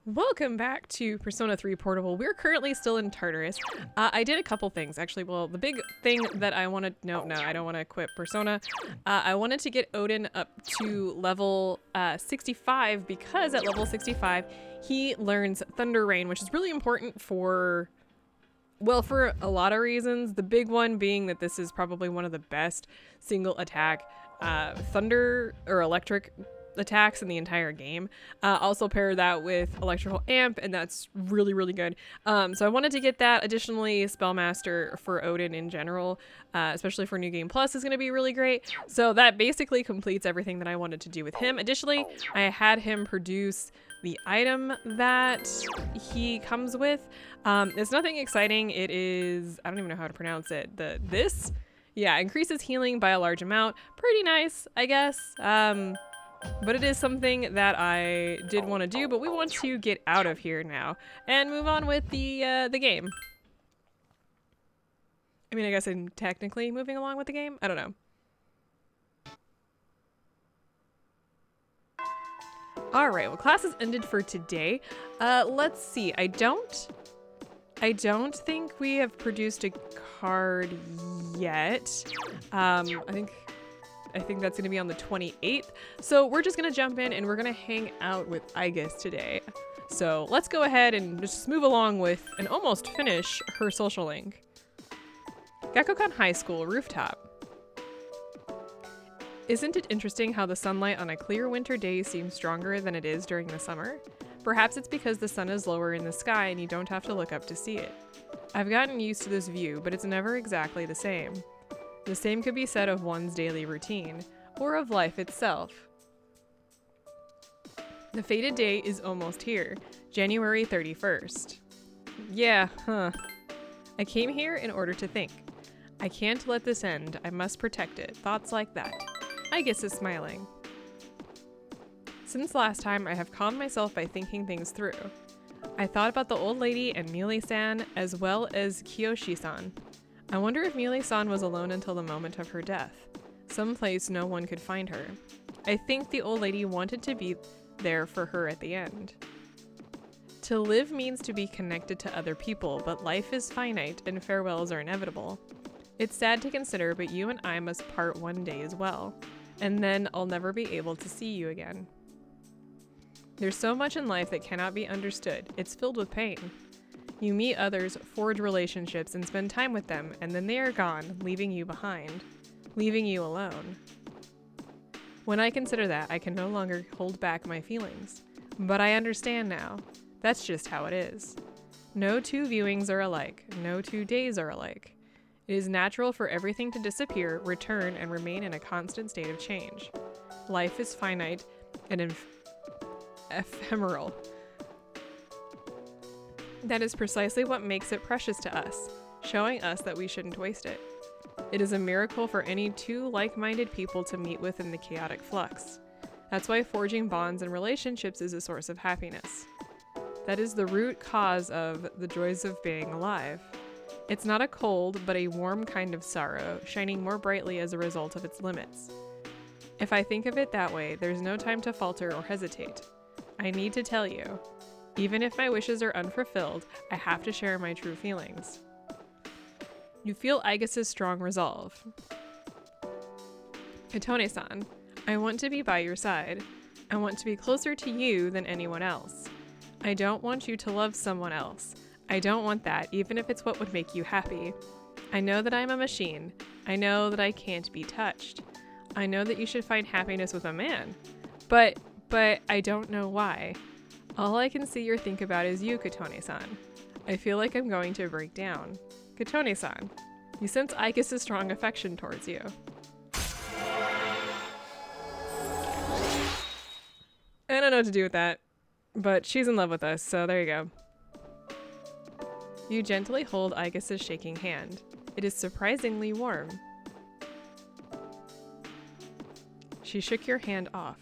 Welcome back to Persona 3 Portable. We're currently still in Tartarus. I did a couple things, actually. Well, the big thing that I wanted... No, I don't want to equip Persona. I wanted to get Odin up to level 65 because at level 65, he learns Thunder Rain, which is really important for... Well, for a lot of reasons. The big one being that this is probably one of the best single attack thunder or electric attacks in the entire game. Also pair that with electrical amp, and that's really, really good. So I wanted to get that. Additionally, Spellmaster for Odin in general, especially for New Game Plus, is going to be really great. So that basically completes everything that I wanted to do with him. Additionally, I had him produce the item that he comes with. It's nothing exciting. It is, I don't even know how to pronounce it. This? Yeah, increases healing by a large amount. Pretty nice, I guess. But it is something that I did want to do, but we want to get out of here now and move on with the game. I mean, I guess I'm technically moving along with the game. I don't know. All right, well, class is ended for today. Let's see. I don't think we have produced a card yet. I think that's gonna be on the 28th. So we're just gonna jump in and we're gonna hang out with Aigis today. So let's go ahead and just move along with and almost finish her social link. Gakukan High School rooftop. Isn't it interesting how the sunlight on a clear winter day seems stronger than it is during the summer? Perhaps it's because the sun is lower in the sky and you don't have to look up to see it. I've gotten used to this view, but it's never exactly the same. The same could be said of one's daily routine, or of life itself. The fated day is almost here, January 31st. Yeah, huh. I came here in order to think. I can't let this end, I must protect it. Thoughts like that. Aigis is smiling. Since last time, I have calmed myself by thinking things through. I thought about the old lady and Muley-san, as well as Kiyoshi-san. I wonder if Muley-san was alone until the moment of her death, someplace no one could find her. I think the old lady wanted to be there for her at the end. To live means to be connected to other people, but life is finite and farewells are inevitable. It's sad to consider, but you and I must part one day as well, and then I'll never be able to see you again. There's so much in life that cannot be understood. It's filled with pain. You meet others, forge relationships, and spend time with them, and then they are gone, leaving you behind, leaving you alone. When I consider that, I can no longer hold back my feelings. But I understand now. That's just how it is. No two viewings are alike. No 2 days are alike. It is natural for everything to disappear, return, and remain in a constant state of change. Life is finite and ephemeral. That is precisely what makes it precious to us, showing us that we shouldn't waste it. It is a miracle for any two like-minded people to meet within the chaotic flux. That's why forging bonds and relationships is a source of happiness. That is the root cause of the joys of being alive. It's not a cold, but a warm kind of sorrow, shining more brightly as a result of its limits. If I think of it that way, there's no time to falter or hesitate. I need to tell you. Even if my wishes are unfulfilled, I have to share my true feelings. You feel Aigis' strong resolve. Katone-san, I want to be by your side. I want to be closer to you than anyone else. I don't want you to love someone else. I don't want that, even if it's what would make you happy. I know that I'm a machine. I know that I can't be touched. I know that you should find happiness with a man. But I don't know why. All I can see or think about is you, Katone-san. I feel like I'm going to break down. Katone-san, you sense Aigis' strong affection towards you. I don't know what to do with that, but she's in love with us, so there you go. You gently hold Aigis' shaking hand. It is surprisingly warm. She shook your hand off.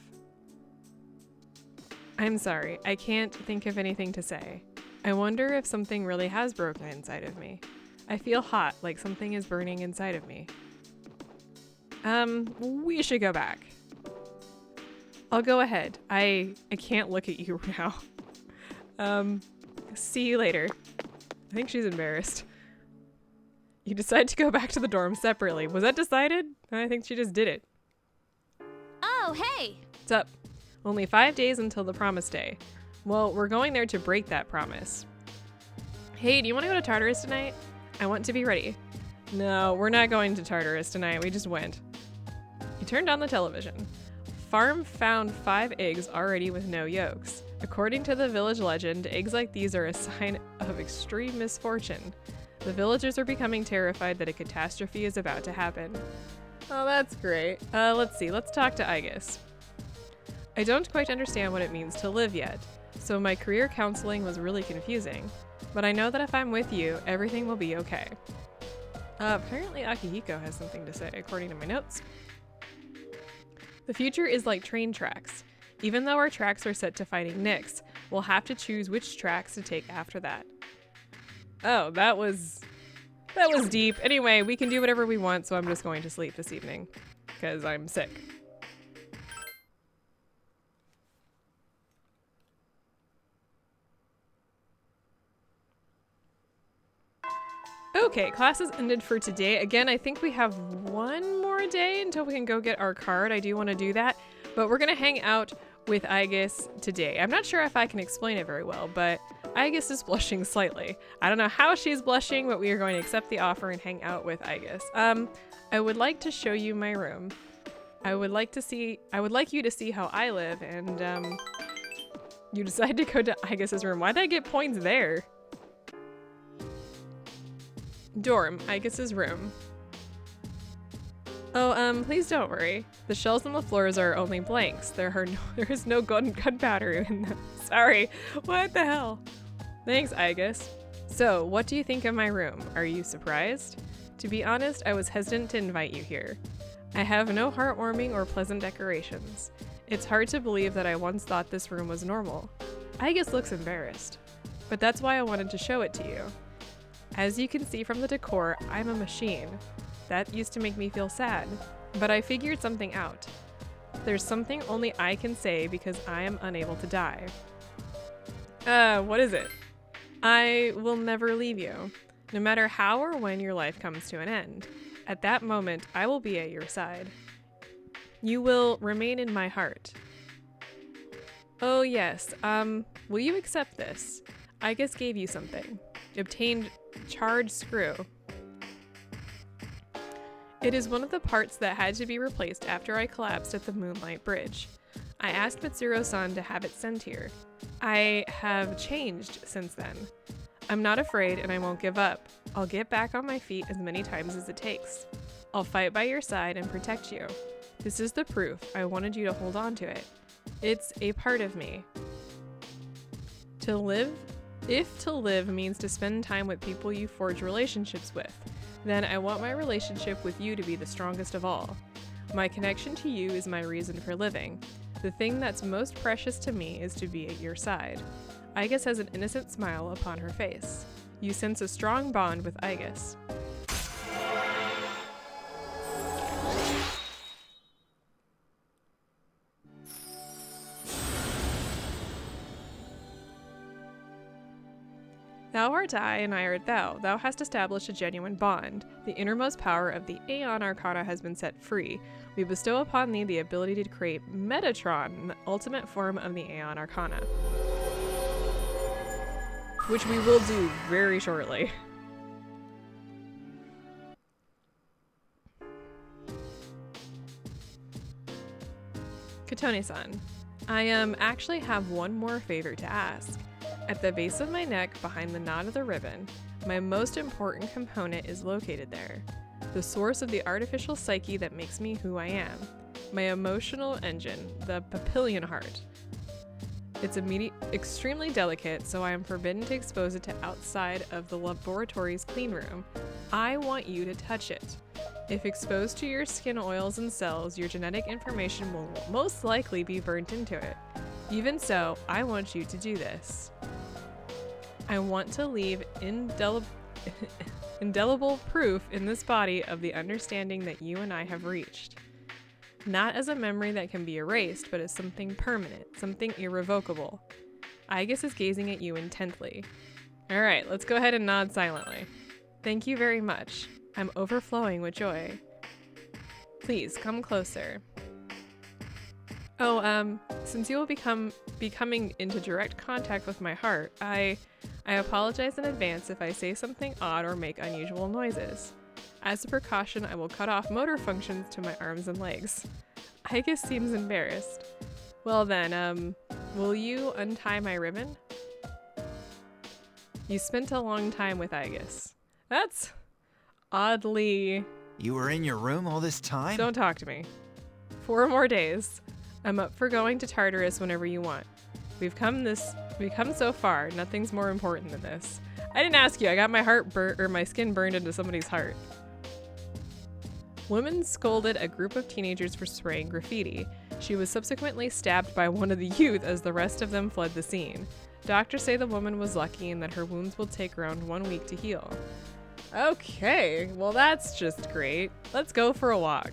I'm sorry, I can't think of anything to say. I wonder if something really has broken inside of me. I feel hot, like something is burning inside of me. We should go back. I'll go ahead. I can't look at you now. See you later. I think she's embarrassed. You decide to go back to the dorm separately. Was that decided? I think she just did it. Oh, hey! What's up? Only 5 days until the promise day. Well, we're going there to break that promise. Hey, do you want to go to Tartarus tonight? I want to be ready. No, we're not going to Tartarus tonight. We just went. He turned on the television. Farm found 5 eggs already with no yolks. According to the village legend, eggs like these are a sign of extreme misfortune. The villagers are becoming terrified that a catastrophe is about to happen. Oh, that's great. Let's see. Let's talk to Aegis. I don't quite understand what it means to live yet, so my career counseling was really confusing. But I know that if I'm with you, everything will be okay. Apparently Akihiko has something to say, according to my notes. The future is like train tracks. Even though our tracks are set to fighting Nyx, we'll have to choose which tracks to take after that. Oh, that was deep. Anyway, we can do whatever we want, so I'm just going to sleep this evening, because I'm sick. Okay, classes ended for today. Again, I think we have one more day until we can go get our card. I do want to do that, but we're going to hang out with Aegis today. I'm not sure if I can explain it very well, but Aegis is blushing slightly. I don't know how she's blushing, but we are going to accept the offer and hang out with Aegis. I would like to show you my room. I would like you to see how I live, and you decide to go to Aegis's room. Why'd I get points there? Dorm, Aegis's room. Oh, please don't worry. The shells on the floors are only blanks. There is no gunpowder in them. Sorry. What the hell? Thanks, Aegis. So, what do you think of my room? Are you surprised? To be honest, I was hesitant to invite you here. I have no heartwarming or pleasant decorations. It's hard to believe that I once thought this room was normal. Aegis looks embarrassed. But that's why I wanted to show it to you. As you can see from the decor, I'm a machine. That used to make me feel sad, but I figured something out. There's something only I can say because I am unable to die. What is it? I will never leave you, no matter how or when your life comes to an end. At that moment, I will be at your side. You will remain in my heart. Oh yes, will you accept this? Aegis gave you something. Obtained charred screw. It is one of the parts that had to be replaced after I collapsed at the Moonlight Bridge. I asked Mitsuru-san to have it sent here. I have changed since then. I'm not afraid and I won't give up. I'll get back on my feet as many times as it takes. I'll fight by your side and protect you. This is the proof. I wanted you to hold on to it. It's a part of me. If to live means to spend time with people you forge relationships with, then I want my relationship with you to be the strongest of all. My connection to you is my reason for living. The thing that's most precious to me is to be at your side. Aegis has an innocent smile upon her face. You sense a strong bond with Aegis. Thou art I, and I art thou. Thou hast established a genuine bond. The innermost power of the Aeon Arcana has been set free. We bestow upon thee the ability to create Metatron, the ultimate form of the Aeon Arcana. Which we will do very shortly. Katone-san, I actually have one more favor to ask. At the base of my neck, behind the knot of the ribbon, my most important component is located there. The source of the artificial psyche that makes me who I am. My emotional engine, the papillion heart. It's extremely delicate, so I am forbidden to expose it to outside of the laboratory's clean room. I want you to touch it. If exposed to your skin oils and cells, your genetic information will most likely be burnt into it. Even so, I want you to do this. I want to leave indelible proof in this body of the understanding that you and I have reached. Not as a memory that can be erased, but as something permanent, something irrevocable. Aegis is gazing at you intently. All right, let's go ahead and nod silently. Thank you very much. I'm overflowing with joy. Please come closer. Oh, since you will be coming into direct contact with my heart, I apologize in advance if I say something odd or make unusual noises. As a precaution, I will cut off motor functions to my arms and legs. Aegis seems embarrassed. Well then, will you untie my ribbon? You spent a long time with Aegis. That's oddly... You were in your room all this time? Don't talk to me. 4 more days. I'm up for going to Tartarus whenever you want. We've come so far. Nothing's more important than this. I didn't ask you. I got my skin burned into somebody's heart. Women scolded a group of teenagers for spraying graffiti. She was subsequently stabbed by one of the youth as the rest of them fled the scene. Doctors say the woman was lucky and that her wounds will take around 1 week to heal. Okay, well that's just great. Let's go for a walk.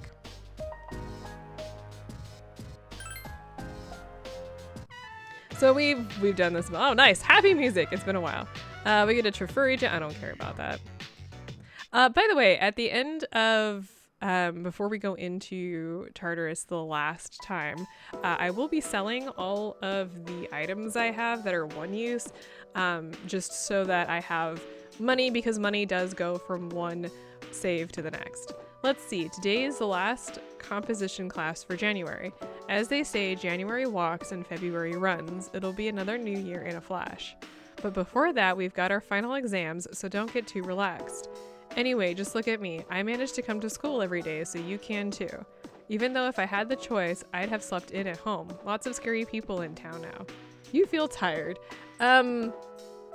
So we've done this. Oh, nice. Happy music. It's been a while. We get a Trifur agent. I don't care about that. By the way, at the end of before we go into Tartarus the last time, I will be selling all of the items I have that are 1 use, just so that I have money, because money does go from one save to the next. Let's see, today is the last composition class for January. As they say, January walks and February runs. It'll be another new year in a flash. But before that, we've got our final exams, so don't get too relaxed. Anyway, just look at me. I managed to come to school every day, so you can too. Even though if I had the choice, I'd have slept in at home. Lots of scary people in town now. You feel tired.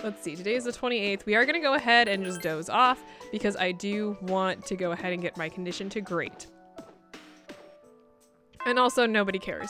Let's see, today's the 28th. We are going to go ahead and just doze off because I do want to go ahead and get my condition to great. And also, nobody cares.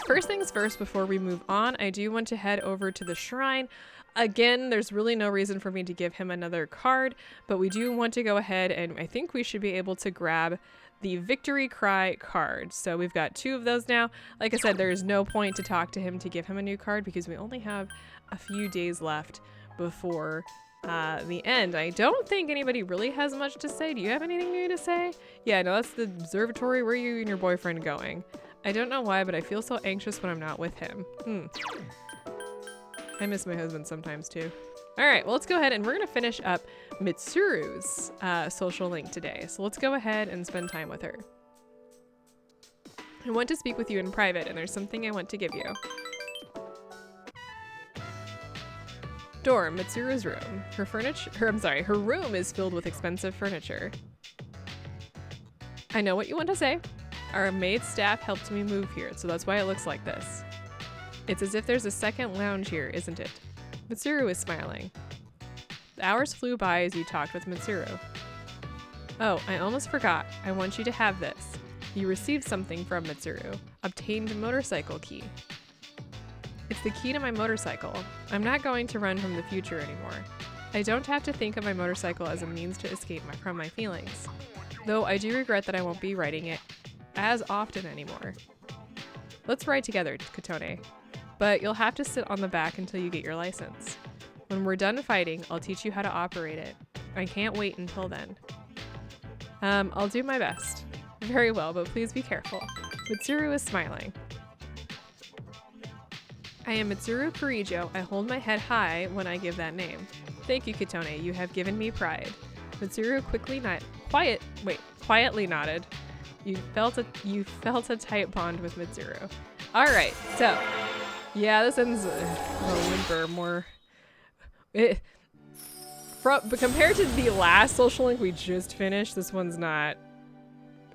First things first, before we move on, I do want to head over to the shrine. Again, there's really no reason for me to give him another card, but we do want to go ahead and I think we should be able to grab the Victory Cry card. So we've got 2 of those now. Like I said, there's no point to talk to him to give him a new card because we only have a few days left before the end. I don't think anybody really has much to say. Do you have anything new to say? Yeah, no, that's the observatory. Where are you and your boyfriend going? I don't know why, but I feel so anxious when I'm not with him. I miss my husband sometimes too. All right, well, let's go ahead and we're gonna finish up Mitsuru's social link today. So let's go ahead and spend time with her. I want to speak with you in private and there's something I want to give you. Dorm, Mitsuru's room. Her room is filled with expensive furniture. I know what you want to say. Our maid staff helped me move here, so that's why it looks like this. It's as if there's a second lounge here, isn't it? Mitsuru is smiling. The hours flew by as you talked with Mitsuru. Oh, I almost forgot. I want you to have this. You received something from Mitsuru. Obtained motorcycle key. It's the key to my motorcycle. I'm not going to run from the future anymore. I don't have to think of my motorcycle as a means to escape from my feelings. Though I do regret that I won't be riding it as often anymore. Let's ride together, Katone. But you'll have to sit on the back until you get your license. When we're done fighting, I'll teach you how to operate it. I can't wait until then. I'll do my best. Very well, but please be careful. Mitsuru is smiling. I am Mitsuru Kurijo. I hold my head high when I give that name. Thank you, Katone. You have given me pride. Mitsuru quietly nodded. You felt a tight bond with Mitsuru. All right, so yeah, this ends a whimper more. But compared to the last social link we just finished, this one's not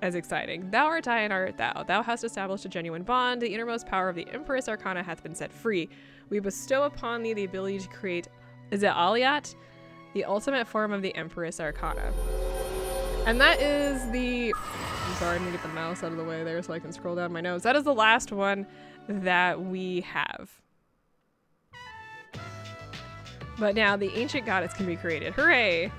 as exciting. Thou art I and art thou. Thou hast established a genuine bond. The innermost power of the Empress Arcana hath been set free. We bestow upon thee the ability to create, is it Aliat? The ultimate form of the Empress Arcana. And that is the, I'm sorry, I'm gonna get the mouse out of the way there so I can scroll down my notes. That is the last one that we have. But now the ancient goddess can be created. Hooray!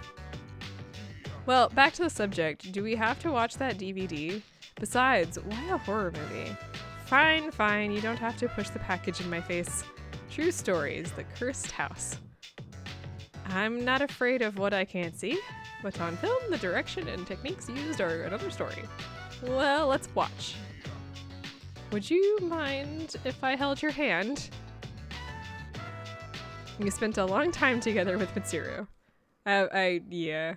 Well, back to the subject. Do we have to watch that DVD? Besides, why a horror movie? Fine, fine. You don't have to push the package in my face. True stories, the cursed house. I'm not afraid of what I can't see, but on film, the direction and techniques used are another story. Well, let's watch. Would you mind if I held your hand? You spent a long time together with Mitsuru. Yeah,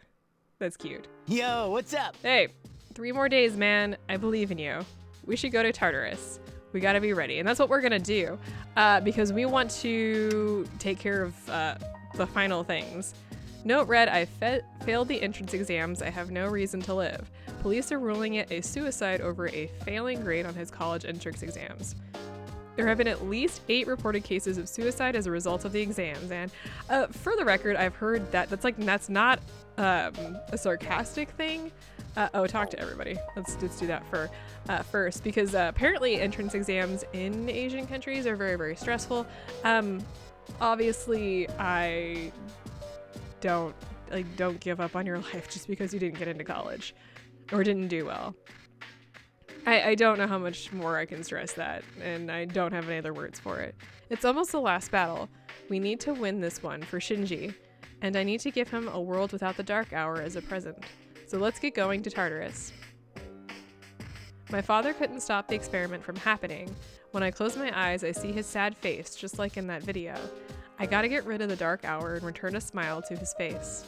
that's cute. Yo, what's up? Hey, 3 more days, man. I believe in you. We should go to Tartarus. We gotta be ready, and that's what we're gonna do, because we want to take care of the final things. Note read, I failed the entrance exams. I have no reason to live. Police are ruling it a suicide over a failing grade on his college entrance exams. There have been at least 8 reported cases of suicide as a result of the exams, and for the record, I've heard that that's not a sarcastic thing. Talk to everybody. Let's do that first, because apparently entrance exams in Asian countries are very, very stressful. Obviously, I don't give up on your life just because you didn't get into college or didn't do well. I don't know how much more I can stress that, and I don't have any other words for it. It's almost the last battle. We need to win this one for Shinji, and I need to give him a world without the dark hour as a present. So let's get going to Tartarus. My father couldn't stop the experiment from happening. When I close my eyes, I see his sad face, just like in that video. I gotta get rid of the dark hour and return a smile to his face.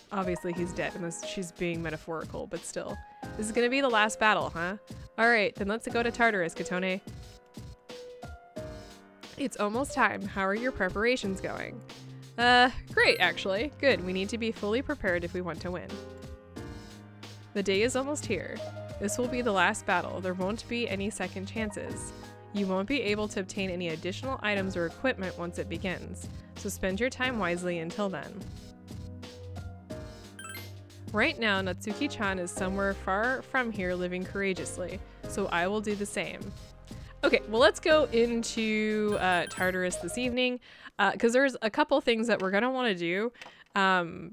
Obviously he's dead, unless she's being metaphorical, but still. This is gonna be the last battle, huh? Alright, then let's go to Tartarus, Katone. It's almost time. How are your preparations going? Great, actually. Good, we need to be fully prepared if we want to win. The day is almost here. This will be the last battle. There won't be any second chances. You won't be able to obtain any additional items or equipment once it begins, so spend your time wisely until then. Right now, Natsuki-chan is somewhere far from here living courageously, so I will do the same. Okay, well, let's go into Tartarus this evening, because there's a couple things that we're going to want to do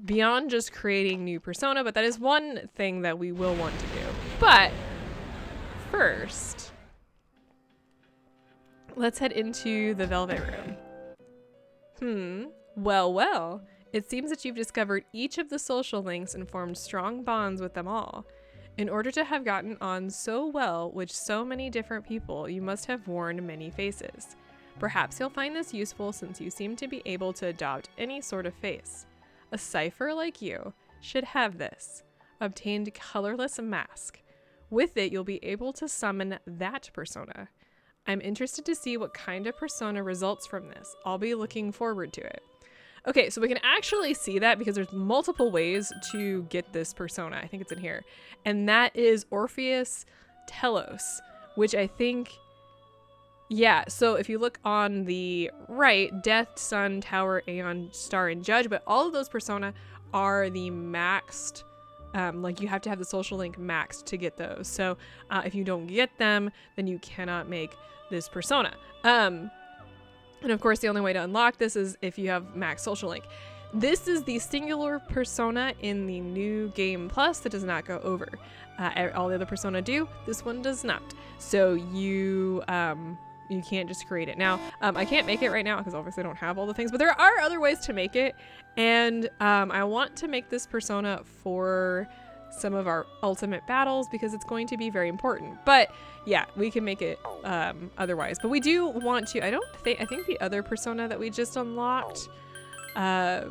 beyond just creating new persona, but that is one thing that we will want to do. But first, let's head into the Velvet Room. Well. It seems that you've discovered each of the social links and formed strong bonds with them all. In order to have gotten on so well with so many different people, you must have worn many faces. Perhaps you'll find this useful since you seem to be able to adopt any sort of face. A cipher like you should have this. Obtained colorless mask. With it, you'll be able to summon that persona. I'm interested to see what kind of persona results from this. I'll be looking forward to it. Okay, so we can actually see that because there's multiple ways to get this persona. I think it's in here. And that is Orpheus Telos, which I think, yeah, so if you look on the right, Death, Sun, Tower, Aeon, Star, and Judge, but all of those persona are the maxed, like you have to have the social link maxed to get those. So if you don't get them, then you cannot make this persona. And of course, the only way to unlock this is if you have max social link. This is the singular persona in the new game plus that does not go over. All the other persona do. This one does not. So you can't just create it. Now, I can't make it right now because obviously I don't have all the things, but there are other ways to make it. And I want to make this persona for some of our ultimate battles because it's going to be very important. But yeah, we can make it otherwise. But we do want to, I think the other persona that we just unlocked, the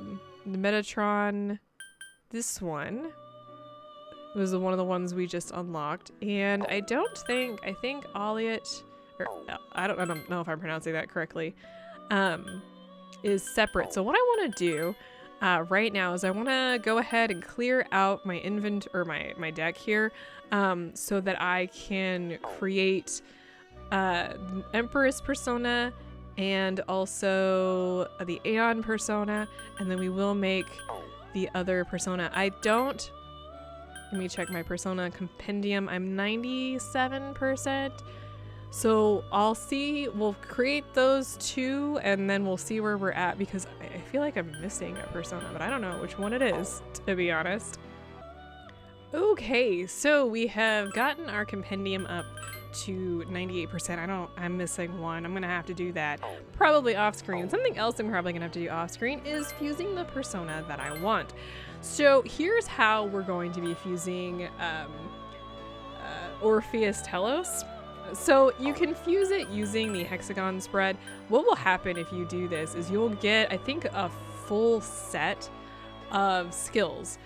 Metatron, this one was one of the ones we just unlocked. And I think Aliot, or I don't know if I'm pronouncing that correctly, is separate. So what I want to do right now is I want to go ahead and clear out my my deck here so that I can create Empress persona and also the Aeon persona, and then we will make the other persona. Let me check my persona compendium. I'm 97%. So we'll create those two and then we'll see where we're at because I feel like I'm missing a persona, but I don't know which one it is, to be honest. Okay, so we have gotten our compendium up to 98%. I'm missing one. I'm going to have to do that probably off screen. Something else I'm probably going to have to do off screen is fusing the persona that I want. So here's how we're going to be fusing Orpheus Telos. So you can fuse it using the hexagon spread. What will happen if you do this is you'll get, I think, a full set of skills.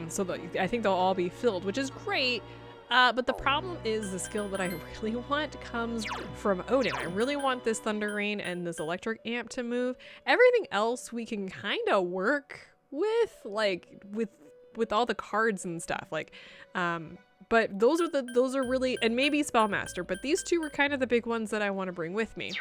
So I think they'll all be filled, which is great. But the problem is the skill that I really want comes from Odin. I really want this Thunder Rain and this Electric Amp to move. Everything else we can kind of work with, like with all the cards and stuff. But those are really, and maybe Spellmaster, but these two were kind of the big ones that I want to bring with me.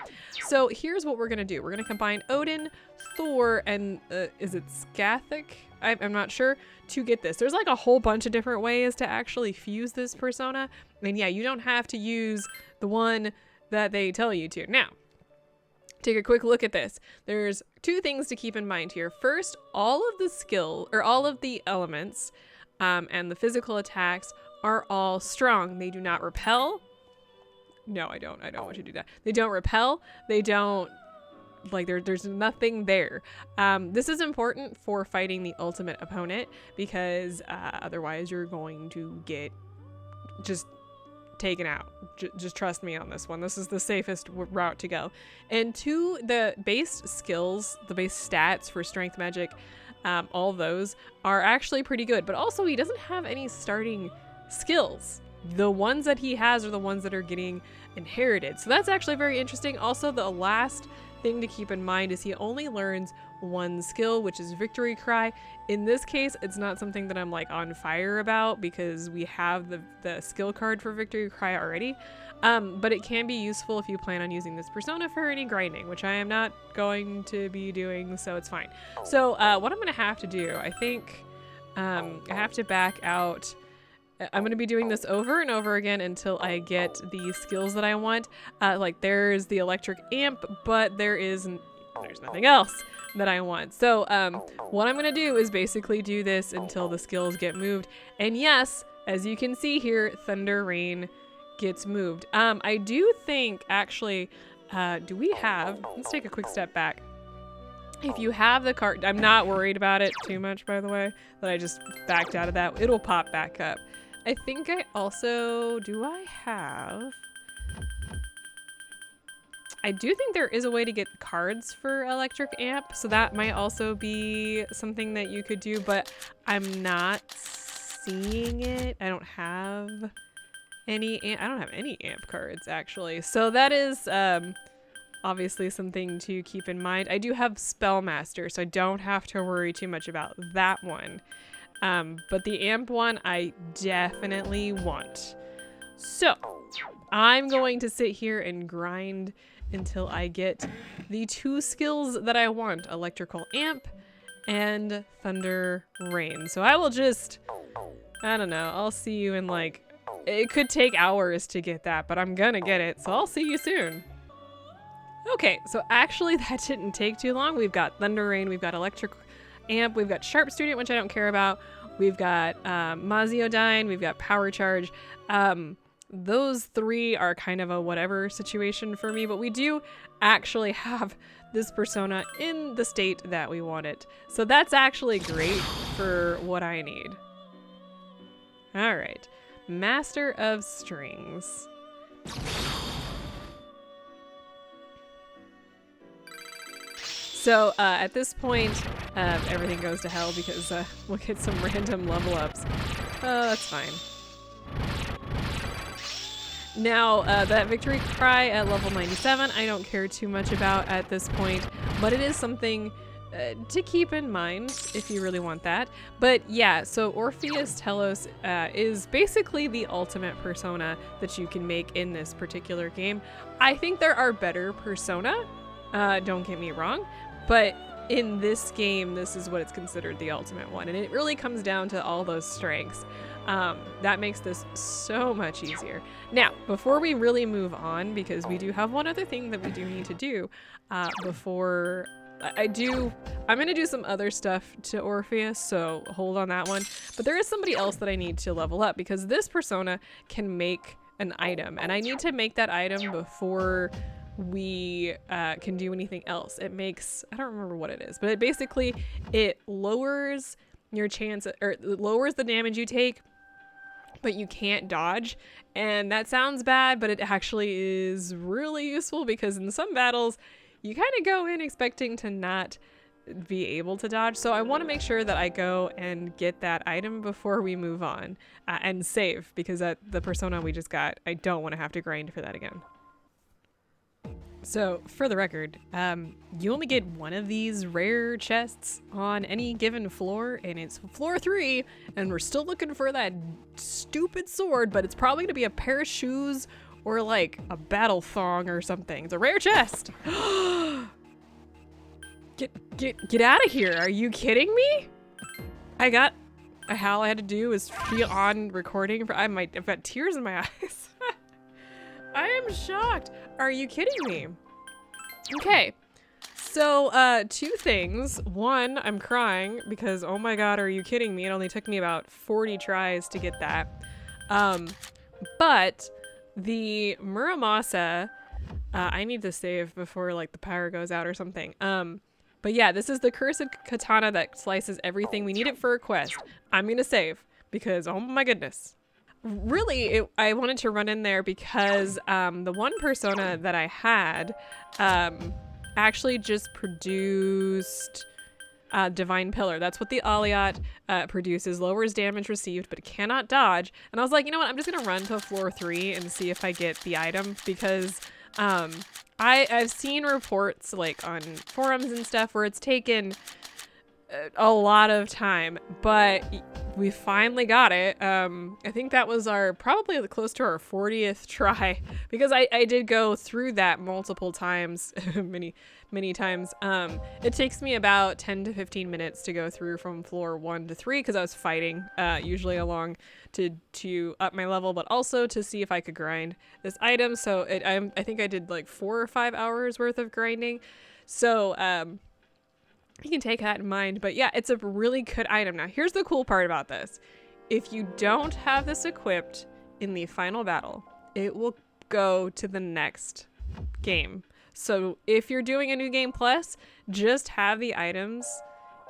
So here's what we're going to do. We're going to combine Odin, Thor, and is it Skathic? I'm not sure, to get this. There's like a whole bunch of different ways to actually fuse this persona. And yeah, you don't have to use the one that they tell you to. Now, take a quick look at this. There's two things to keep in mind here. First, all of the skill, or all of the elements and the physical attacks are all strong. They do not repel. No, I don't want you to do that. They don't repel. They don't, like, there's nothing there. This is important for fighting the ultimate opponent because otherwise you're going to get just taken out. Just trust me on this one. This is the safest route to go. And two, the base skills, the base stats for strength, magic, all those are actually pretty good. But also he doesn't have any starting skills. The ones that he has are the ones that are getting inherited. So that's actually very interesting. Also, the last thing to keep in mind is he only learns one skill, which is Victory Cry. In this case, it's not something that I'm like on fire about because we have the skill card for Victory Cry already. But it can be useful if you plan on using this persona for any grinding, which I am not going to be doing, so it's fine. So what I'm going to have to do, I think I have to back out. I'm going to be doing this over and over again until I get the skills that I want. Like there's the Electric Amp, but there's nothing else that I want. So what I'm going to do is basically do this until the skills get moved. And yes, as you can see here, Thunder Rain gets moved. I do think actually, do we have, let's take a quick step back. If you have the card, I'm not worried about it too much, by the way, that I just backed out of that. It'll pop back up. I think I also, I do think there is a way to get cards for Electric Amp, so that might also be something that you could do, but I'm not seeing it. I don't have any amp cards actually. So that is obviously something to keep in mind. I do have Spellmaster, so I don't have to worry too much about that one. But the amp one, I definitely want. So I'm going to sit here and grind until I get the two skills that I want, Electrical Amp and Thunder Rain. So I will just, I don't know, I'll see you in like, it could take hours to get that, but I'm gonna get it. So I'll see you soon. Okay, so actually that didn't take too long. We've got Thunder Rain, we've got Electric Amp, we've got Sharp Student, which I don't care about. We've got Maziodyne, we've got Power Charge. Those three are kind of a whatever situation for me, but we do actually have this persona in the state that we want it. So that's actually great for what I need. All right, Master of Strings. So at this point, everything goes to hell because we'll get some random level ups. Oh, that's fine. Now, that Victory Cry at level 97, I don't care too much about at this point, but it is something to keep in mind if you really want that. But yeah, so Orpheus Telos is basically the ultimate persona that you can make in this particular game. I think there are better persona, don't get me wrong, but in this game, this is what it's considered the ultimate one. And it really comes down to all those strengths. That makes this so much easier. Now, before we really move on, because we do have one other thing that we do need to do before I'm going to do some other stuff to Orpheus, so hold on that one. But there is somebody else that I need to level up because this persona can make an item, and I need to make that item before we can do anything else. It makes, I don't remember what it is, but it lowers your chance, or it lowers the damage you take, but you can't dodge. And that sounds bad, but it actually is really useful, because in some battles you kind of go in expecting to not be able to dodge. So I want to make sure that I go and get that item before we move on, and save, because at the persona we just got, I don't want to have to grind for that again. So for the record, you only get one of these rare chests on any given floor, and it's floor 3, and we're still looking for that stupid sword, but it's probably gonna be a pair of shoes or like a battle thong or something. It's a rare chest. Get out of here. Are you kidding me? All I had to do was be on recording for, I've got tears in my eyes. I am shocked. Are you kidding me? Okay, so 2 things. One, I'm crying because, oh my god, are you kidding me? It only took me about 40 tries to get that. But the Muramasa, I need to save before like the power goes out or something. But yeah, this is the cursed katana that slices everything. We need it for a quest. I'm gonna save because, oh my goodness. Really, I wanted to run in there because the one persona that I had actually just produced Divine Pillar. That's what the Aliyat produces. Lowers damage received, but it cannot dodge. And I was like, you know what? I'm just going to run to floor 3 and see if I get the item, because I've seen reports like on forums and stuff where it's taken a lot of time, but we finally got it. I think that was probably close to our 40th try, because I did go through that multiple times, many times. It takes me about 10 to 15 minutes to go through from floor 1 to 3, because I was fighting usually along to up my level, but also to see if I could grind this item. So I think I did like 4 or 5 hours worth of grinding. So you can take that in mind. But yeah, it's a really good item. Now, here's the cool part about this. If you don't have this equipped in the final battle, it will go to the next game. So if you're doing a new game plus, just have the items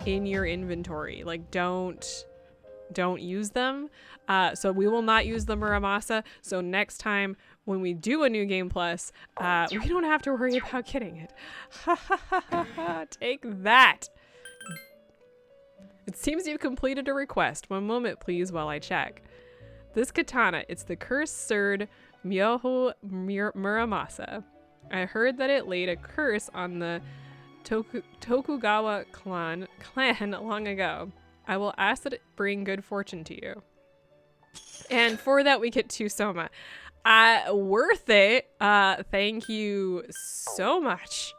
in your inventory. Like, don't use them. So we will not use the Muramasa. So next time when we do a new game plus, we don't have to worry about getting it. Take that. It seems you've completed a request. One moment, please, while I check. This katana, it's the cursed sword Myoho Muramasa. I heard that it laid a curse on the Tokugawa clan long ago. I will ask that it bring good fortune to you. And for that, we get 2 Soma. Worth it. Thank you so much.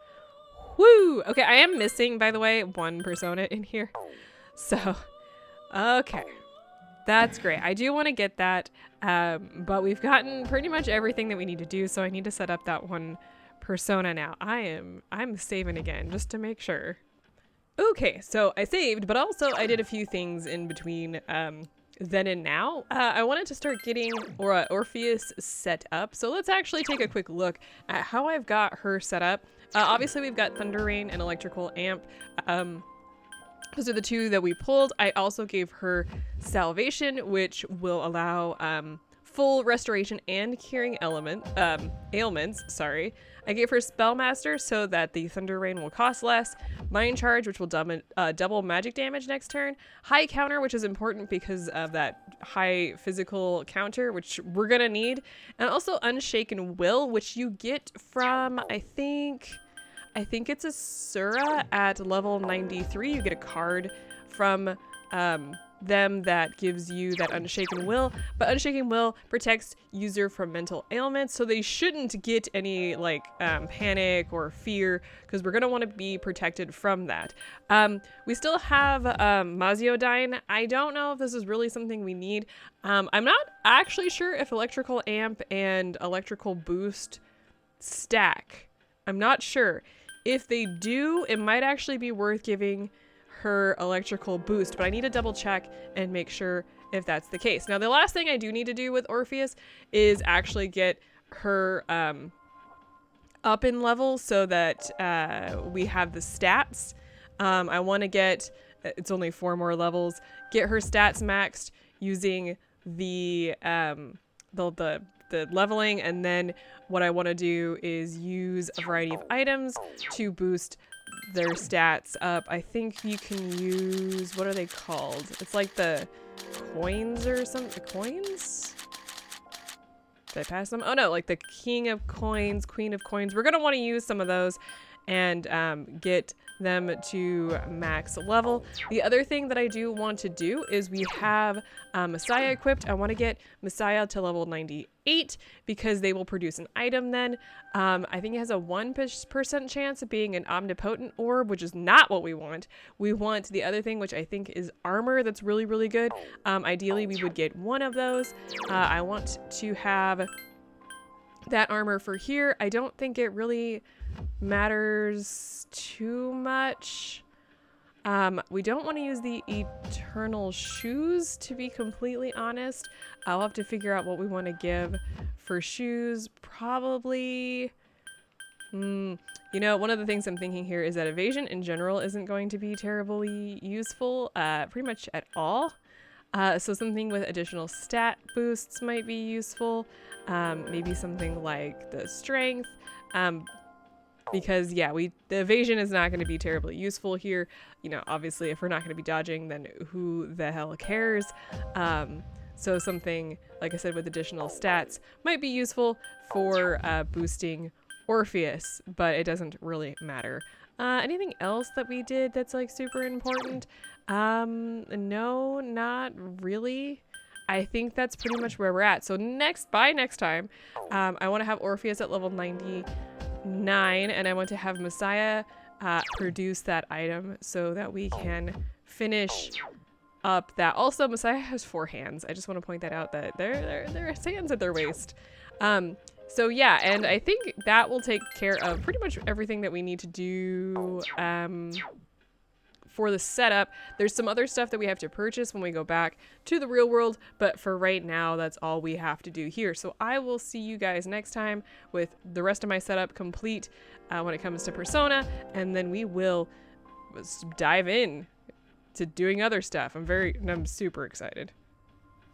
Woo! Okay, I am missing, by the way, 1 persona in here. So, okay. That's great. I do want to get that, but we've gotten pretty much everything that we need to do, so I need to set up that 1 persona now. I'm saving again, just to make sure. Okay, so I saved, but also I did a few things in between then and now. I wanted to start getting Orpheus set up, so let's actually take a quick look at how I've got her set up. Obviously, we've got Thunder Rain and Electrical Amp. Those are the 2 that we pulled. I also gave her Salvation, which will allow full restoration and curing ailments. Sorry. I gave her Spellmaster so that the Thunder Rain will cost less. Mind Charge, which will double magic damage next turn. High Counter, which is important because of that high physical counter, which we're gonna need. And also Unshaken Will, which you get from, I think it's a Sura at level 93. You get a card from them that gives you that Unshaken Will, but Unshaken Will protects user from mental ailments, so they shouldn't get any like panic or fear, because we're gonna want to be protected from that. We still have Maziodyne. I don't know if this is really something we need. I'm not actually sure if Electrical Amp and Electrical Boost stack. I'm not sure. If they do, it might actually be worth giving her Electrical Boost, but I need to double check and make sure if that's the case. Now, the last thing I do need to do with Orpheus is actually get her up in level so that we have the stats. I want to get, it's only 4 more levels, get her stats maxed using the leveling, and then what I want to do is use a variety of items to boost their stats up. I think you can use, what are they called? It's like the coins or something. Coins? Did I pass them? Oh no, like the king of coins, queen of coins. We're going to want to use some of those and get them to max level. The other thing that I do want to do is we have Messiah equipped. I want to get Messiah to level 98 because they will produce an item then. I think it has a 1% chance of being an omnipotent orb, which is not what we want. We want the other thing, which I think is armor. That's really, really good. Ideally, we would get 1 of those. I want to have that armor for here. I don't think it really matters too much. We don't want to use the eternal shoes, to be completely honest. I'll have to figure out what we want to give for shoes. Probably, you know, one of the things I'm thinking here is that evasion in general isn't going to be terribly useful, pretty much at all. So something with additional stat boosts might be useful. Maybe something like the strength. Because yeah, the evasion is not going to be terribly useful here. You know, obviously if we're not going to be dodging, then who the hell cares? So something, like I said, with additional stats might be useful for boosting Orpheus, but it doesn't really matter. Anything else that we did that's like super important? No, not really. I think that's pretty much where we're at. So by next time, I want to have Orpheus at level 99, and I want to have Messiah produce that item so that we can finish up that. Also, Messiah has 4 hands. I just want to point that out, that they're hands at their waist. So yeah, and I think that will take care of pretty much everything that we need to do for the setup. There's some other stuff that we have to purchase when we go back to the real world, but for right now, that's all we have to do here. So I will see you guys next time with the rest of my setup complete when it comes to Persona, and then we will dive in to doing other stuff. I'm super excited.